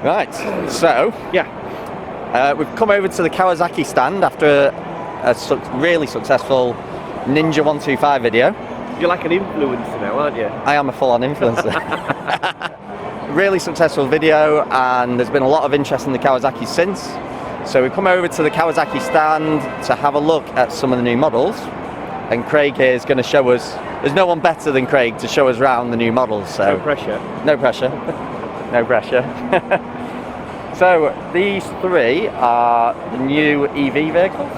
Right, so Yeah. we've come over to the Kawasaki stand after a really successful Ninja 125 video. You're like an influencer now, aren't you? I am a full-on influencer. Really successful video, and there's been a lot of interest in the Kawasaki since. So we've come over to the Kawasaki stand to have a look at some of the new models, and Craig here is going to show us. There's no one better than Craig to show us around the new models. So No pressure. no pressure. No pressure. So these three are the new EV vehicles.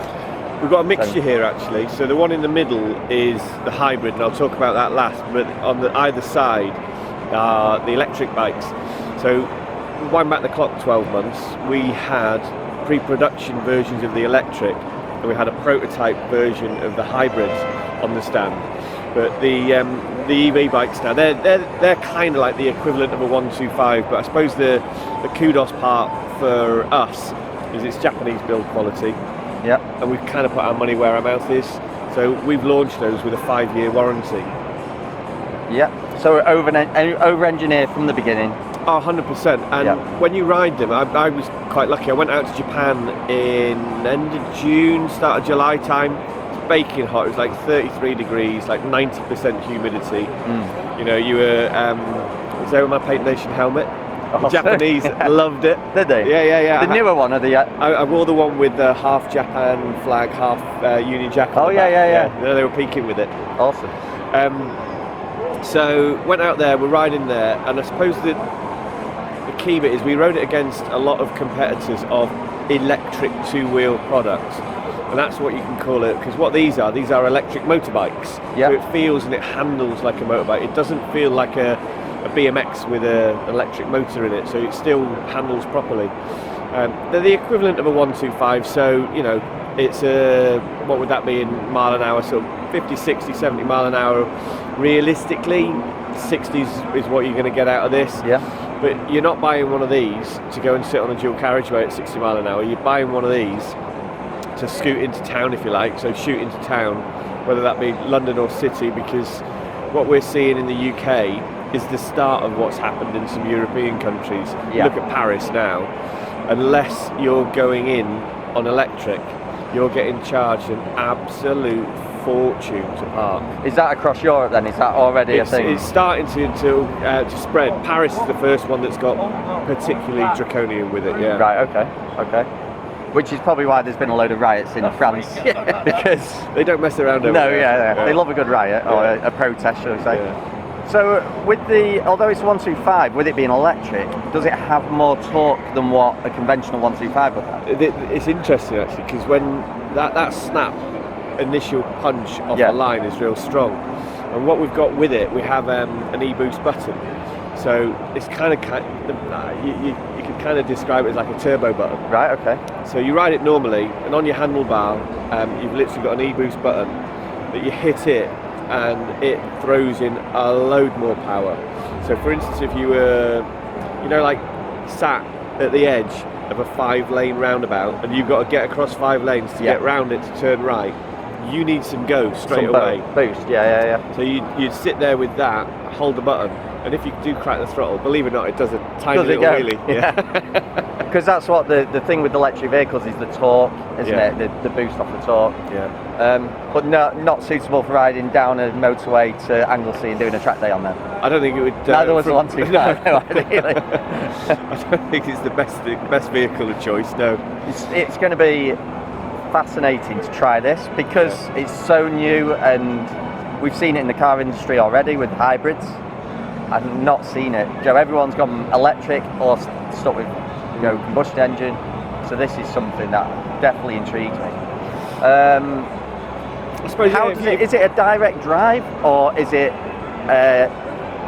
We've got a mixture here actually. So the one in the middle is the hybrid, and I'll talk about that last. But on the either side are the electric bikes. So wind back the clock 12 months, we had pre-production versions of the electric, and we had a prototype version of the hybrids on the stand. But the EV bikes now, they're kind of like the equivalent of a 125, but I suppose the kudos part for us is it's Japanese build quality. Yeah. And we've kind of put our money where our mouth is. So we've launched those with a 5-year warranty. Yeah. So we're over-engineered from the beginning. Oh, 100%. And when you ride them, I was quite lucky. I went out to Japan in end of June, start of July time. It's baking hot. It was like 33 degrees, like 90% humidity. You know, you were was there with my Paint Nation helmet. The Japanese loved it. Did they? Yeah. The newer one or the? I wore the one with the half Japan flag, half Union Jack. Oh yeah. No, they were peaking with it. Awesome. So went out there, we're riding there, and I suppose that the key bit is we rode it against a lot of competitors of electric two-wheel products, and that's what you can call it, because what these are electric motorbikes. Yeah. So it feels and it handles like a motorbike. It doesn't feel like a BMX with an electric motor in it, so it still handles properly. They're the equivalent of a 125, so you know it's what would that be in mile an hour, so 50, 60, 70 mile an hour. Realistically, 60s is what you're going to get out of this. Yeah. But you're not buying one of these to go and sit on a dual carriageway at 60 mile an hour. You're buying one of these to scoot into town, if you like, so shoot into town, whether that be London or city, because what we're seeing in the UK is the start of what's happened in some European countries. Yeah. Look at Paris now. Unless you're going in on electric, you're getting charged an absolute fortune to park. Is that across Europe then? Is that already a thing? It's starting to spread. Paris is the first one that's got particularly draconian with it, yeah. Right, okay. Which is probably why there's been a load of riots in France. Because they don't mess around over no, there. yeah. They love a good riot, or a protest, shall we say. Yeah. So although it's 125, with it being electric, does it have more torque than what a conventional 125 would have? It's interesting actually, because when that snap initial punch off the line is real strong, and what we've got with it, we have an e-boost button, so it's you can kind of describe it as like a turbo button. Right, okay. So you ride it normally, and on your handlebar you've literally got an e-boost button that you hit it and it throws in a load more power. So for instance, if you were like sat at the edge of a 5-lane roundabout and you've got to get across 5 lanes to get round it to turn right, you need some go straight away. Boost, yeah. So you'd sit there with that, hold the button, and if you do crack the throttle, believe it or not, it does a tiny little wheelie. Yeah. Because that's what the thing with electric vehicles is, the torque, isn't it? The boost off the torque. Yeah. But not suitable for riding down a motorway to Anglesey and doing a track day on there. I don't think it would. Neither was the 125. No, ideally. I don't think it's the best vehicle of choice. No. It's going to be fascinating to try this because it's so new, and we've seen it in the car industry already with hybrids. I've not seen it. Everyone's gone electric or stuck with combustion engine. So this is something that definitely intrigues me. I suppose is it a direct drive, or is it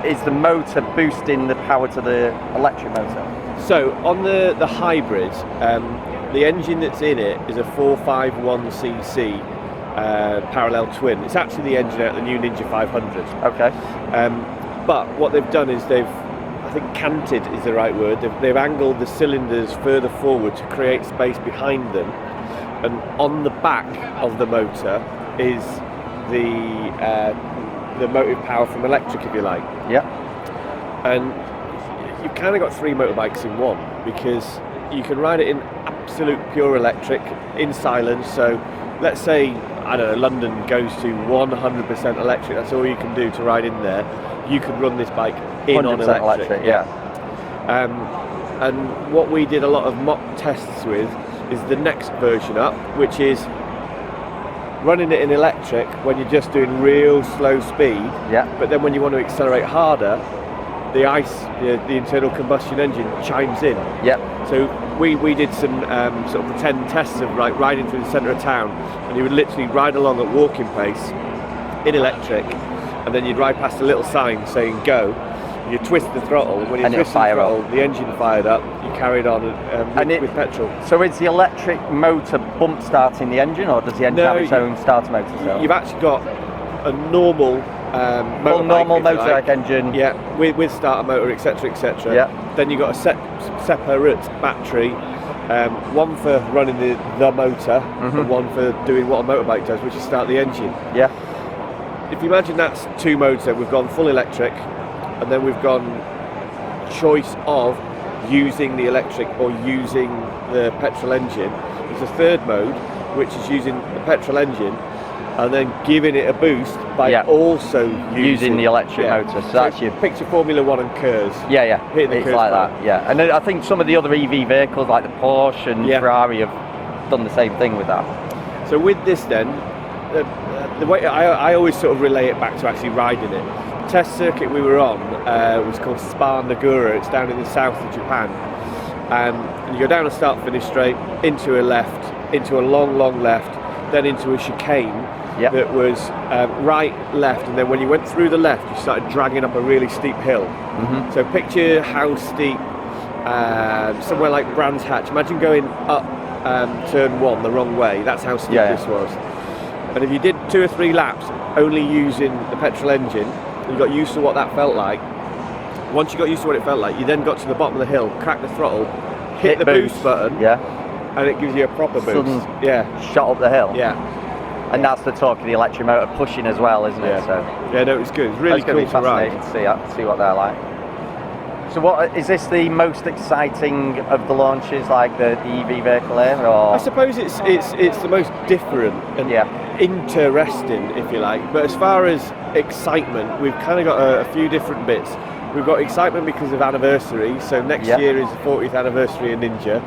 is the motor boosting the power to the electric motor? So on the hybrid, the engine that's in it is a 451cc parallel twin. It's actually the engine out of the new Ninja 500. Okay. But what they've done is I think canted is the right word. They've angled the cylinders further forward to create space behind them, and on the back of the motor is the motive power from electric, if you like. Yeah. And you've kind of got 3 motorbikes in one, because you can ride it in absolute pure electric, in silence. So let's say, I don't know, London goes to 100% electric, that's all you can do to ride in there. You could run this bike in on electric. Yeah. And what we did a lot of mock tests with is the next version up, which is running it in electric when you're just doing real slow speed. Yeah. But then when you want to accelerate harder, the the internal combustion engine chimes in. Yep. So we did some sort of pretend tests of riding through the centre of town, and you would literally ride along at walking pace in electric, and then you'd ride past a little sign saying go. You twist the throttle. When you twist the throttle, the engine fired up. You carried on with petrol. So is the electric motor bump starting the engine, or does the engine have its own starter motor? So? You've actually got a normal normal motor engine. Yeah, with starter motor, etc., etc. Yeah. Then you've got a separate battery, one for running the motor, and one for doing what a motorbike does, which is start the engine. Yeah. If you imagine that's 2 modes, then we've gone full electric, and then we've gone choice of using the electric or using the petrol engine. There's a third mode, which is using the petrol engine and then giving it a boost by also using the electric motor. So that's your picture Formula 1 and KERS. Yeah, hitting the it's KERS like button. that. Yeah, and I think some of the other EV vehicles, like the Porsche and Ferrari, have done the same thing with that. So with this, then, the way I always sort of relay it back to actually riding it. The test circuit we were on was called Spa Nagura. It's down in the south of Japan, and you go down a start-finish straight, into a left, into a long left, then into a chicane. Yep. That was right, left, and then when you went through the left, you started dragging up a really steep hill. So picture how steep, somewhere like Brands Hatch. Imagine going up turn 1 the wrong way. That's how steep this was. And if you did 2 or 3 laps only using the petrol engine, you got used to what that felt like. Once you got used to what it felt like, you then got to the bottom of the hill, cracked the throttle, hit the boost button, and it gives you a proper boost. Shot up the hill. Yeah. And that's the torque of the electric motor pushing as well, isn't it? So yeah, no, it's good. It's really cool to ride. To see what they're like. So what is this the most exciting of the launches, like the EV vehicle here? Or? I suppose it's the most different and interesting, if you like. But as far as excitement, we've kind of got a few different bits. We've got excitement because of anniversary. So next year is the 40th anniversary of Ninja.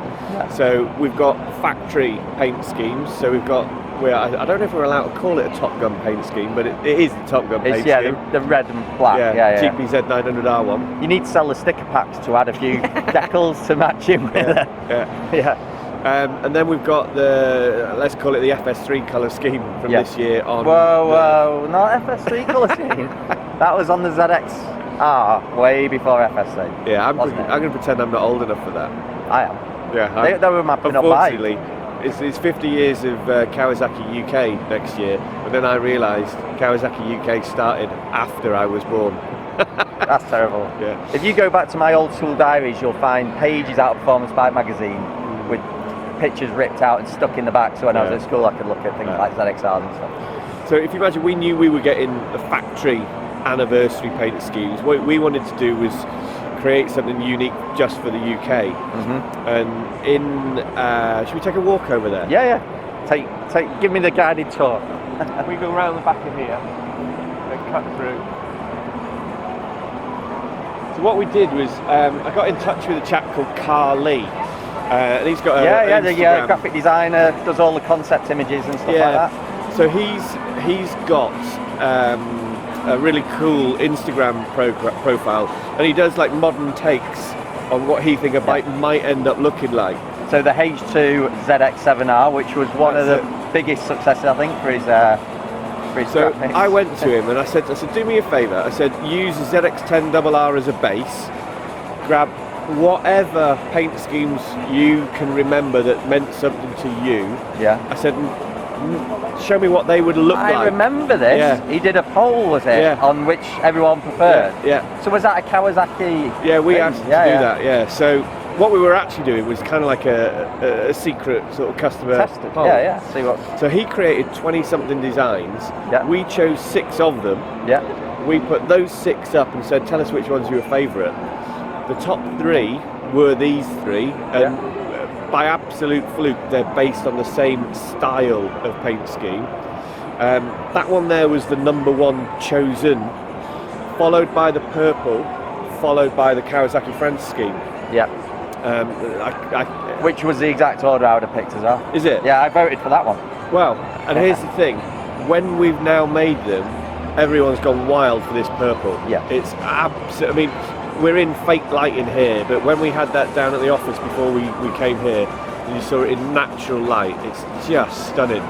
So we've got factory paint schemes. So we've got, I don't know if we're allowed to call it a Top Gun paint scheme, but it is the Top Gun paint scheme. The red and black. GPZ 900R1. You need to sell the sticker packs to add a few decals to match in with it. And then we've got the, let's call it the FS3 colour scheme from this year on. Whoa, not FS3 colour scheme. That was on the ZX4R, way before FS3. Yeah, I'm going to pretend I'm not old enough for that. I am. Yeah, they were my pin-up bike. It's 50 years of Kawasaki UK next year, but then I realised Kawasaki UK started after I was born. That's terrible. Yeah. If you go back to my old school diaries, you'll find pages out of Performance Bike magazine with pictures ripped out and stuck in the back, so when I was at school I could look at things like ZXRs and stuff. So if you imagine, we knew we were getting the factory anniversary paint schemes. What we wanted to do was create something unique just for the UK. And should we take a walk over there? Yeah. Give me the guided tour. We go around the back of here and cut through. So what we did was, I got in touch with a chap called Carl Lee. And he's got the graphic designer, does all the concept images and stuff like that. So he's got a really cool Instagram profile, and he does like modern takes on what he thinks a bike might end up looking like. So the H2 ZX7R, which was one of the biggest successes I think for his graphics. I went to him and I said, do me a favour. I said, use the ZX10R as a base, grab whatever paint schemes you can remember that meant something to you. I said, show me what they would look like. I remember this. He did a poll, was it, on which everyone preferred. So was that a Kawasaki? Yeah, we asked to do that. So what we were actually doing was kind of like a secret sort of customer poll. See what. So he created 20-something designs. We chose 6 of them. We put those 6 up and said, tell us which one's your favourite. The top three were these three, and by absolute fluke, they're based on the same style of paint scheme. That one there was the number one chosen, followed by the purple, followed by the Kawasaki France scheme. Yeah. Which was the exact order I would have picked as well. Is it? Yeah, I voted for that one. Well, and here's the thing, when we've now made them, everyone's gone wild for this purple. Yeah. It's absolutely, I mean, we're in fake lighting here, but when we had that down at the office before we came here, and you saw it in natural light, it's just stunning.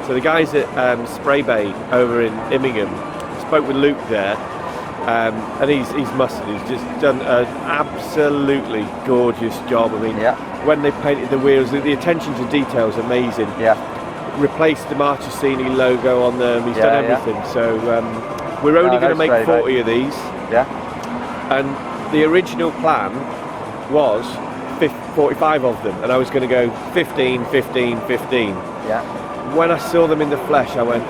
So the guys at Spray Bay over in Immingham, spoke with Luke there, and he's mustard. He's just done an absolutely gorgeous job. I mean, when they painted the wheels, the attention to detail is amazing. Yeah. Replaced the Marchesini logo on them. He's done everything. So we're only going to make 40 of these. Yeah. And the original plan was 45 of them, and I was going to go 15, 15, 15. Yeah. When I saw them in the flesh, I went,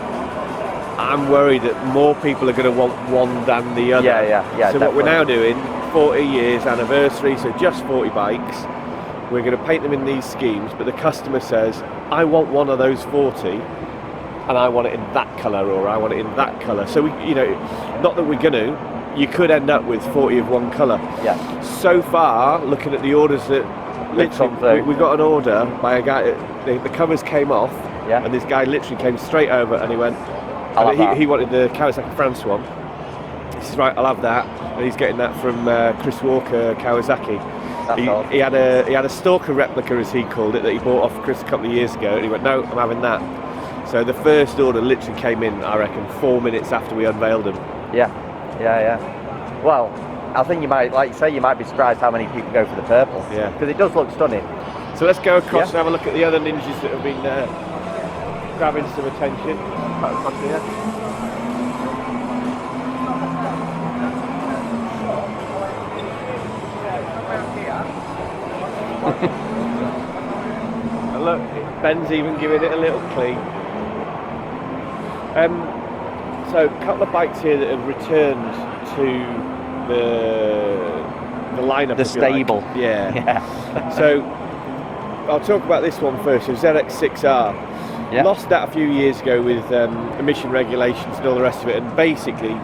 I'm worried that more people are going to want one than the other. Yeah. So definitely. what we're now doing, 40 years anniversary, so just 40 bikes. We're going to paint them in these schemes, but the customer says, I want one of those 40, and I want it in that colour, or I want it in that colour. So we, not that we're going to, you could end up with 40 of one colour. Yeah. So far, looking at the orders that literally, we got an order by a guy. The covers came off, and this guy literally came straight over, and he went. He wanted the Kawasaki France one. He says, right, I'll have that, and he's getting that from Chris Walker Kawasaki. He had a Stalker replica, as he called it, that he bought off Chris a couple of years ago, and he went, no, I'm having that. So the first order literally came in, I reckon, 4 minutes after we unveiled them. Yeah. Well, I think you might, like you say, you might be surprised how many people go for the purple. Yeah. Because it does look stunning. So let's go across and have a look at the other ninjas that have been grabbing some attention. Across here. And look, Ben's even giving it a little clean. So a couple of bikes here that have returned to the lineup. The stable. Like. Yeah. So I'll talk about this one first. So ZX6R. Yeah. Lost that a few years ago with emission regulations and all the rest of it, and basically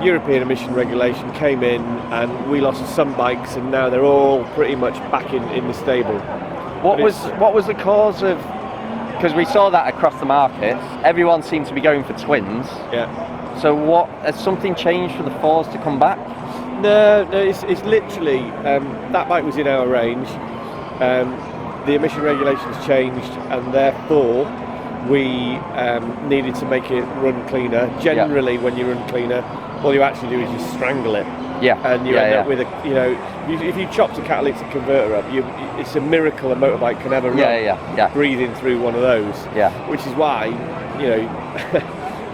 European emission regulation came in and we lost some bikes, and now they're all pretty much back in the stable. What was the cause of? Because we saw that across the market, everyone seemed to be going for twins. Yeah. So what, has something changed for the fours to come back? No, it's literally that bike was in our range. The emission regulations changed, and therefore we needed to make it run cleaner. Generally, when you run cleaner, all you actually do is just strangle it. Yeah. And you end up with if you chopped a catalytic converter up, it's a miracle a motorbike can ever run breathing through one of those. Yeah. Which is why,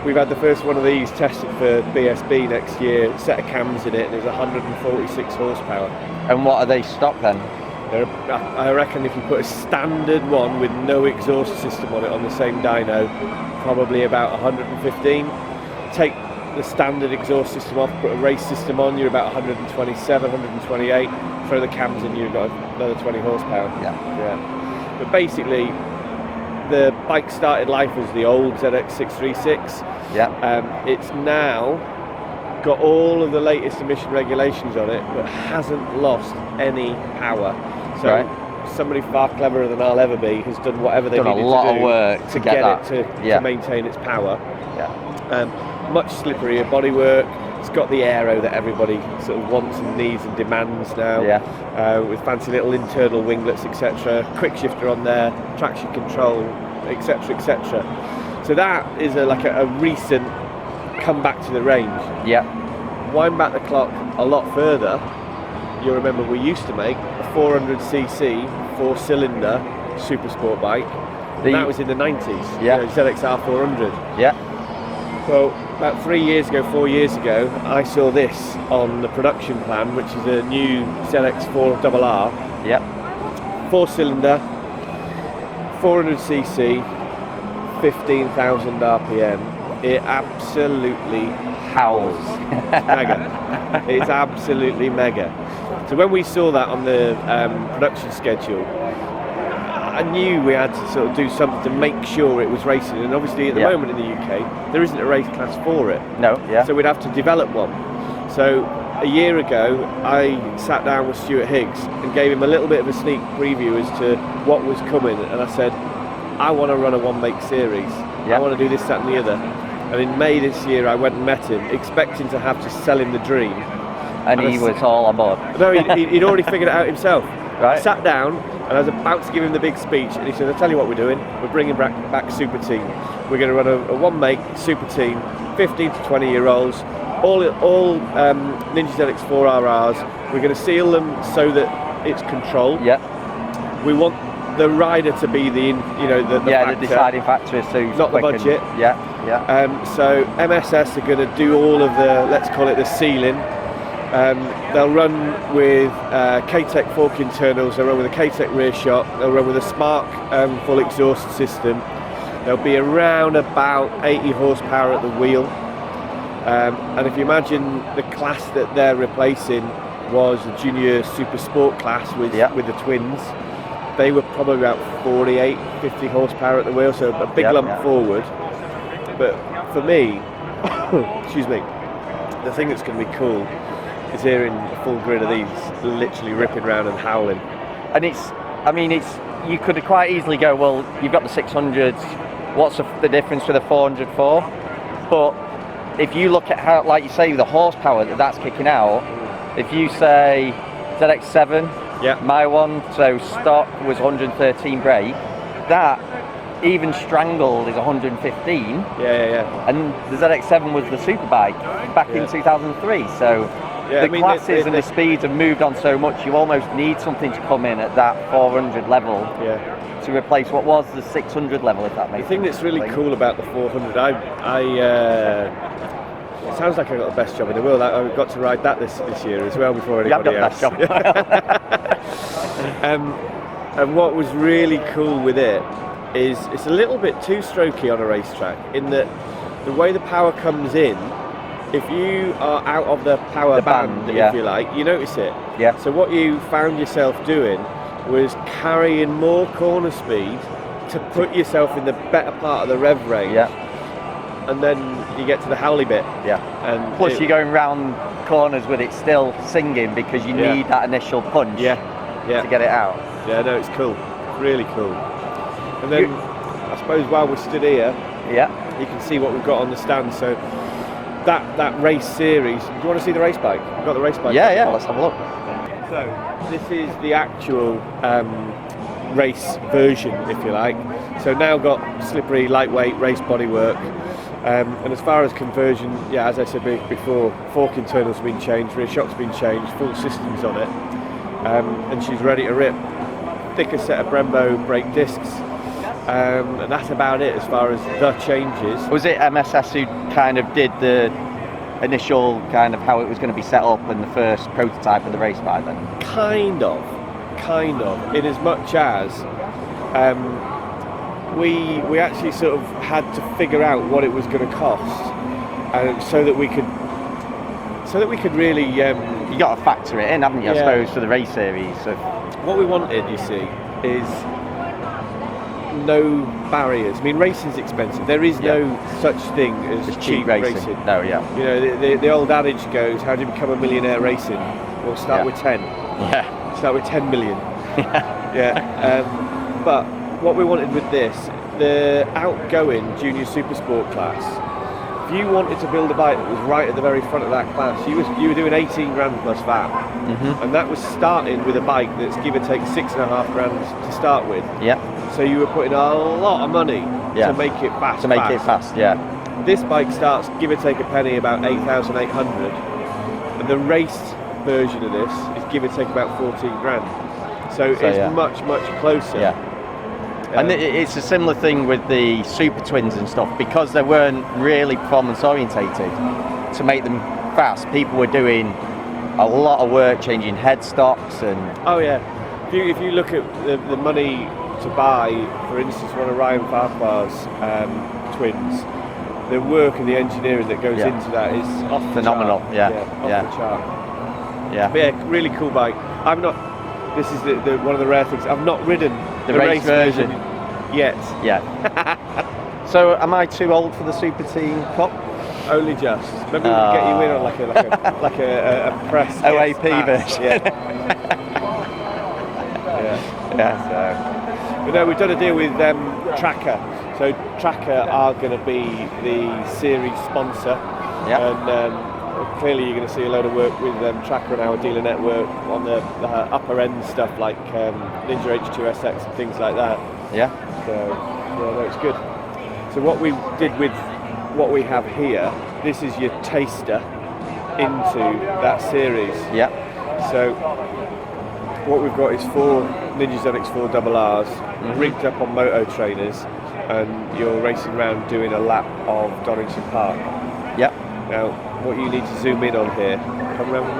we've had the first one of these tested for BSB next year, set of cams in it, and there's 146 horsepower. And what are they stock then? I reckon if you put a standard one with no exhaust system on it on the same dyno, probably about 115. Take the standard exhaust system off, put a race system on, you're about 127, 128. Throw the cams in, you've got another 20 horsepower. Yeah. But basically, the bike started life as the old ZX636. Yeah. It's now got all of the latest emission regulations on it, but hasn't lost any power. So somebody far cleverer than I'll ever be has done whatever they needed to do. Done a lot of work to get it to maintain its power. Yeah. Much slipperier bodywork. It's got the aero that everybody sort of wants and needs and demands now. Yeah. With fancy little internal winglets, etc. Quick shifter on there, traction control, etc., etc. So that is a recent come back to the range. Yeah. Wind back the clock a lot further. You'll remember we used to make a 400cc 4-cylinder super sport bike. That was in the 90s. Yeah. ZX4R 400. Yeah. Well, about 4 years ago, I saw this on the production plan, which is a new ZX4RR. Yeah. 4-cylinder, 400cc, 15,000 RPM. It absolutely howls. It's mega. It's absolutely mega. So when we saw that on the production schedule, I knew we had to sort of do something to make sure it was racing. And obviously at the moment in the UK, there isn't a race class for it. No, yeah. So we'd have to develop one. So a year ago, I sat down with Stuart Higgs and gave him a little bit of a sneak preview as to what was coming. And I said, I want to run a one-make series. I want to do this, that and the other. And in May this year, I went and met him, expecting to have to sell him the dream. And he was all on board. No, he'd already figured it out himself. Right. I sat down and I was about to give him the big speech, and he said, I'll tell you what we're doing. We're bringing back Superteen. We're going to run a one-make Superteen, 15 to 20-year-olds, all Ninja ZX4RRs. We're going to seal them so that it's controlled. Yeah. We want the rider to be the factor, the deciding factor is who's not the quick budget. So MSS are going to do all of the, let's call it the sealing. They'll run with K-Tech fork internals, they'll run with a K-Tech rear shot, they'll run with a Spark full exhaust system. They'll be around about 80 horsepower at the wheel. And if you imagine the class that they're replacing was a junior super sport class with the twins, they were probably about 48, 50 horsepower at the wheel, so a big lump forward. But for me, excuse me, the thing that's going to be cool is hearing a full grid of these literally ripping around and howling. And you could quite easily go, well, you've got the 600s, what's the difference with a 400 4? But if you look at how, like you say, the horsepower that's kicking out, if you say ZX7, my one, so stock was 113 brake, that even strangled is 115. And the ZX7 was the superbike back in 2003. So the classes and the speeds have moved on so much, you almost need something to come in at that 400 level to replace what was the 600 level, if that makes sense. The thing that's really cool about the 400, it sounds like I got the best job in the world. I got to ride that this year as well before anybody else. You have got the best job. And what was really cool with it is it's a little bit too strokey on a racetrack, in that the way the power comes in, if you are out of the power band, if you like, you notice it. So what you found yourself doing was carrying more corner speed to put yourself in the better part of the rev range. And then you get to the howly bit. And plus you're going round corners with it still singing, because you need that initial punch to get it out. No, it's cool. Really cool. And then I suppose while we're stood here, you can see what we've got on the stand. So that race series, do you want to see the race bike? We've got the race bike. Let's have a look. So this is the actual race version, if you like. So now got slippery, lightweight race bodywork. And as far as conversion, as I said before, fork internals have been changed, rear shock's been changed, full systems on it. And she's ready to rip. Thicker set of Brembo brake discs. And that's about it as far as the changes. Was it MSS who kind of did the initial kind of how it was going to be set up and the first prototype of the race bike then? Kind of, in as much as we actually sort of had to figure out what it was going to cost, so that we could really you got to factor it in, haven't you, I suppose, for the race series. So what we wanted, you see, is no barriers. I mean, racing's expensive. There is no such thing as cheap racing. No, You know, the old adage goes, how do you become a millionaire racing? Well, start with 10. Start with 10 million. But what we wanted with this, the outgoing junior super sport class, if you wanted to build a bike that was right at the very front of that class, you were doing 18 grand plus VAT. And that was starting with a bike that's give or take 6.5 grand to start with. So you were putting a lot of money to make it fast. This bike starts, give or take a penny, about 8,800, and the race version of this is give or take about 14 grand. So it's much closer. And it's a similar thing with the Super Twins and stuff, because they weren't really performance orientated. To make them fast, people were doing a lot of work changing headstocks and... If you look at the money to buy, for instance, one of Ryan Farquhar's twins, the work and the engineering that goes into that is off the phenomenal. chart. Off the chart. Yeah. But yeah, really cool bike. I've not. This is one of the rare things. I've not ridden The race version yet. Yeah. So am I too old for the Superteen Cup? Only just. Maybe we can get you in on like a press OAP pass. version. Yeah. Yeah. But no, we've done a deal with Tracker. So Tracker are going to be the series sponsor. Yeah. And clearly you're going to see a load of work with Tracker and our dealer network on the upper end stuff like Ninja H2SX and things like that. Yeah. So yeah, no, it's good. So what we did with what we have here, this is your taster into that series. Yeah. So what we've got is 4 Ninja ZX4RRs rigged up on moto trainers, and you're racing around doing a lap of Donington Park. Yeah. Now, what you need to zoom in on here, come around with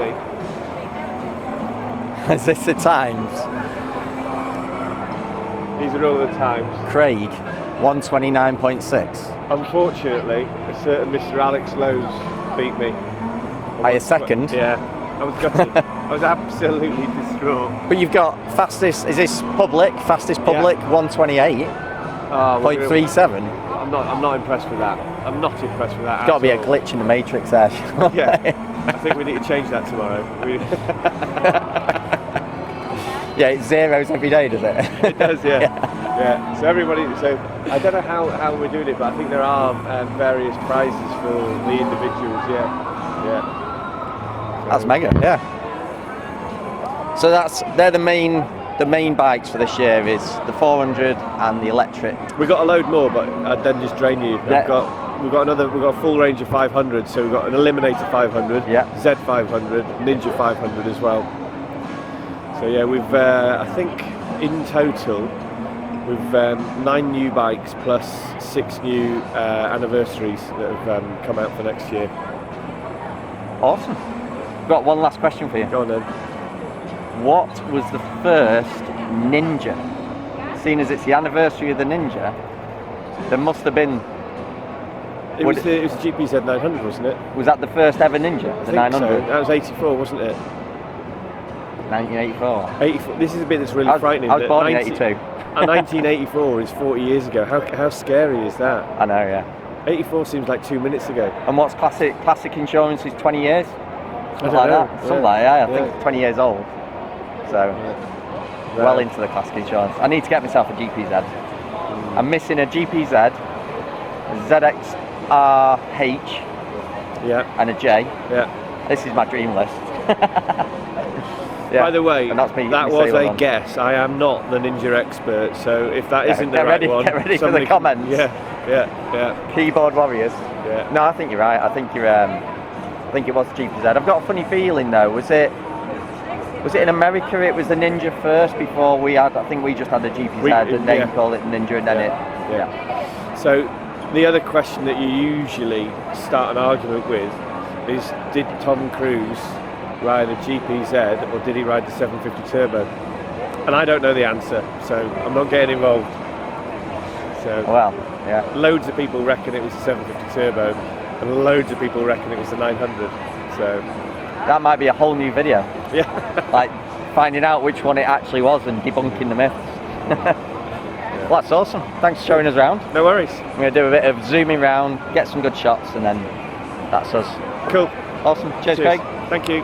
me. Is this the times? These are all the times. Craig, 129.6. Unfortunately, a certain Mr. Alex Lowe's beat me. By a second? Yeah, I was gutted. I was absolutely distraught. But you've got fastest, is this public? Fastest public, 128.37. I'm not impressed with that. I'm not impressed with that. There's got to be a glitch in the matrix there. Yeah, I think we need to change that tomorrow. Yeah, it zeros every day, does it? It does, yeah. Yeah. So everybody, I don't know how we're doing it, but I think there are various prizes for the individuals. Yeah. That's mega. Yeah. So they're the main bikes for this year is the 400 and the electric. We got a load more, but I'd then just drain you. We've got a full range of 500. So we've got an Eliminator 500, Z500, Ninja 500 as well. So yeah, we've I think in total we've 9 new bikes plus 6 new anniversaries that have come out for next year. Awesome. Got one last question for you. Go on then. What was the first Ninja? Seeing as it's the anniversary of the Ninja, there must have been. It was the GPZ 900, wasn't it? Was that the first ever Ninja? I The think 900? so. That was 84, wasn't it? 1984. 84. This is a bit that's really frightening. I was born in 82. 1984 is 40 years ago. How scary is that? I know, yeah. 84 seems like 2 minutes ago. And what's classic insurance is 20 years? Something like know. that. Something like that, I think 20 years old. So, well into the classic insurance. I need to get myself a GPZ. I'm missing a GPZ, a ZX4RH, and a J. Yeah. This is my dream list. By the way, and that's me, that was a guess. I am not the Ninja expert, so if that isn't the right one, get ready for the comments. Yeah. Keyboard warriors. Yeah. No, I think you're right. I think it was GPZ. I've got a funny feeling though. Was it in America? It was the Ninja first before we had. I think we just had the GPZ, and then called it Ninja, and then Yeah. So the other question that you usually start an argument with is: did Tom Cruise ride a GPZ or did he ride the 750 Turbo? And I don't know the answer, so I'm not getting involved. So loads of people reckon it was the 750 Turbo, and loads of people reckon it was the 900. So that might be a whole new video. Yeah. Like finding out which one it actually was and debunking the myths. Well, that's awesome. Thanks for showing us around. No worries. I'm going to do a bit of zooming around, get some good shots, and then that's us. Cool. Awesome. Cheers. Craig. Thank you.